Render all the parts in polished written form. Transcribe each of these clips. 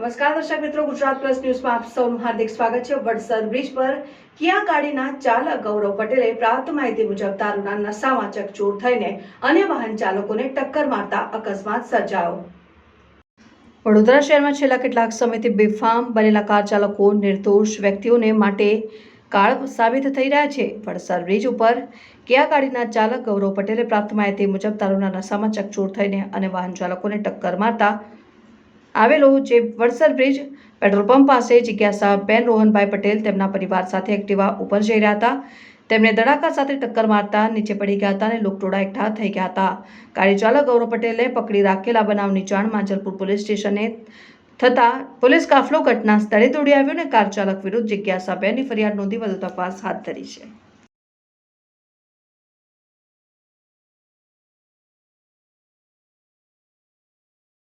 નમસ્કાર દર્શક મિત્રો, ગુજરાત પ્લસ ન્યૂઝમાં આપ સૌનું હાર્દિક સ્વાગત છે। વડસર બ્રિજ પર કિયા ગાડીના ચાલક ગૌરવ પટેલે પ્રાપ્ત માહિતી મુજબ દારૂના નશામાં ચકચોર થઈને અન્ય વાહન ચાલકોને ટક્કર મારતા અકસ્માત સર્જાયો। વડોદરા શહેરમાં છેલ્લા કેટલાક સમયથી બેફામ બનેલા કાર ચાલકો નિર્દોષ વ્યક્તિઓને માટે કાળ સાબિત થઈ રહ્યા છે। વડસર બ્રિજ ઉપર કિયા ગાડીના ચાલક ગૌરવ પટેલે પ્રાપ્ત માહિતી મુજબ દારૂના નશામાં ચકચોર થઈને અન્ય વાહન ચાલકોને ટક્કર મારતા આવેલો જે વડસર બ્રિજ પેટ્રોલ પંપ પાસે જિજ્ઞાસાબેન રોહનભાઈ પટેલ તેમના પરિવાર સાથે એક્ટિવા ઉપર જઈ રહ્યા હતા। તેમને ધડાકા સાથે ટક્કર મારતા નીચે પડી ગયા હતા અને લોકટોળા એકઠા થઈ ગયા હતા। ગાડી ચાલક ગૌરવ પટેલે પકડી રાખેલા બનાવની જાણ માંજલપુર પોલીસ સ્ટેશને થતા પોલીસ કાફલો ઘટના સ્થળે દોડી આવ્યો અને કાર ચાલક વિરુદ્ધ જિજ્ઞાસાબેનની ફરિયાદ નોંધી વધુ તપાસ હાથ ધરી છે।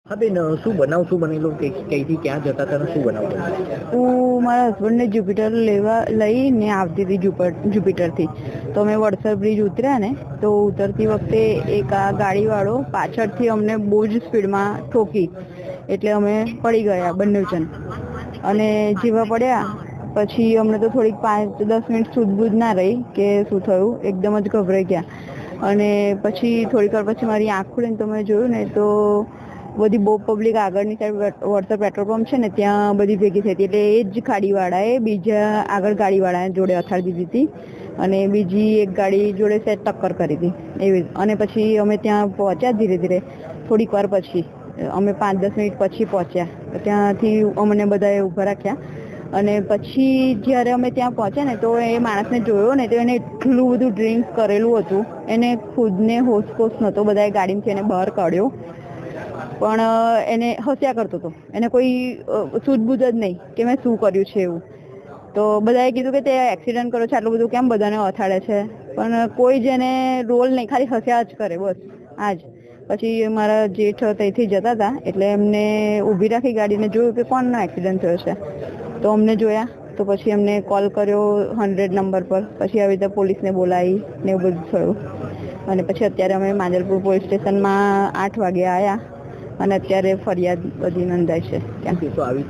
હા બેન, શું બનેલો કઈથી ક્યાં જતા હતા અને શું બનાવ બન્યો? હું મારા હસબન્ડને જ્યુપિટર લઈને આવતી હતી જ્યુપિટરથી। તો અમે વડસર બ્રિજ ઉતર્યા ને, તો ઉતરતી વખતે એક આ ગાડીવાળો પાછળથી અમને બહુ જ સ્પીડમાં ઠોકી, એટલે અમે પડી ગયા બંને જણ। અને જેવા પડ્યા પછી અમને તો થોડીક 5-10 મિનિટ સૂઝબૂઝ ના રહી કે શું થયું, એકદમ જ ગભરાઈ ગયા। અને પછી થોડીક વાર પછી મારી આંખ ખુલીને તો મેં જોયું ને તો બધી બહુ પબ્લિક આગળની સાઈડ વડસર પેટ્રોલ પંપ છે ને ત્યાં બધી ભેગી થઈ હતી। એટલે એ જ ગાડીવાળાએ બીજા આગળ ગાડીવાળાને જોડે અથાડી દીધી હતી અને બીજી એક ગાડી જોડે સેટ ટક્કર કરી હતી એવી। અને પછી અમે ત્યાં પહોંચ્યા ધીરે ધીરે, થોડીક વાર પછી અમે 5-10 મિનિટ પછી પહોંચ્યા। ત્યાંથી અમને બધાએ ઊભા રાખ્યા અને પછી જ્યારે અમે ત્યાં પહોંચ્યા ને તો એ માણસને જોયો ને તો એને એટલું બધું ડ્રિંક કરેલું હતું, એને ખુદને હોશપોશ નહોતો, બધાએ ગાડીમાંથી એને બહાર કાઢ્યો પણ એને હસ્યા કરતો હતો, એને કોઈ સૂઝબૂઝ જ નહીં કે મેં શું કર્યું છે એવું। તો બધાએ કીધું કે તે એક્સિડન્ટ કર્યો છે, આટલું બધું કેમ બધાને અથાડે છે, પણ કોઈ જેને રોલ નહીં, ખાલી હસ્યા જ કરે બસ આ જ। પછી મારા જેઠ ત્યાંથી જતા હતા એટલે એમને ઊભી રાખી ગાડીને, જોયું કે કોણનો એક્સિડન્ટ થયો છે, તો અમને જોયા તો પછી એમને કોલ કર્યો 100 નંબર પર। પછી આવી રીતે પોલીસને બોલાવી ને એવું બધું થયું અને પછી અત્યારે અમે માંજલપુર પોલીસ સ્ટેશનમાં 8 વાગે આવ્યા અને અત્યારે ફરિયાદ બધી નોંધાઈ છે ત્યાં। તો આવી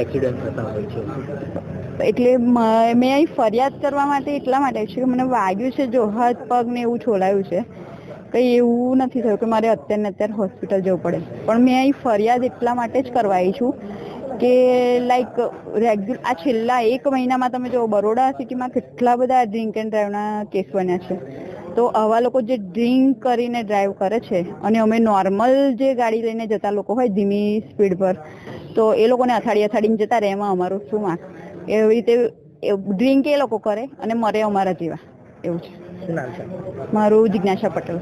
એક્સિડન્ટ થતા હોય છે એટલે મેં અહીં ફરિયાદ કરવા માટે એટલા માટે છે કે મને વાગ્યું છે, જો હાથ પગ ને એવું છોલાયું છે, કંઈ એવું નથી થયું કે મારે અત્યારે હોસ્પિટલ જવું પડે। પણ મેં અહીં ફરિયાદ એટલા માટે જ કરવા આવી છું કે લાઈક રેગ્યુલર આ છેલ્લા 1 મહિનામાં તમે જો બરોડા સિટીમાં કેટલા બધા ડ્રિંક એન્ડ ડ્રાઈવના કેસ બન્યા છે। તો આવા લોકો જે ડ્રિંક કરીને ડ્રાઈવ કરે છે અને અમે નોર્મલ જે ગાડી લઈને જતા લોકો હોય ધીમી સ્પીડ પર, તો એ લોકોને અથાડીને જતા રહે, એમાં અમારું શું વાંક? એવી રીતે ડ્રિંક એ લોકો કરે અને મરે અમારા જેવા, એવું છે। શું નામ છે? મારું જિજ્ઞાસા પટેલ।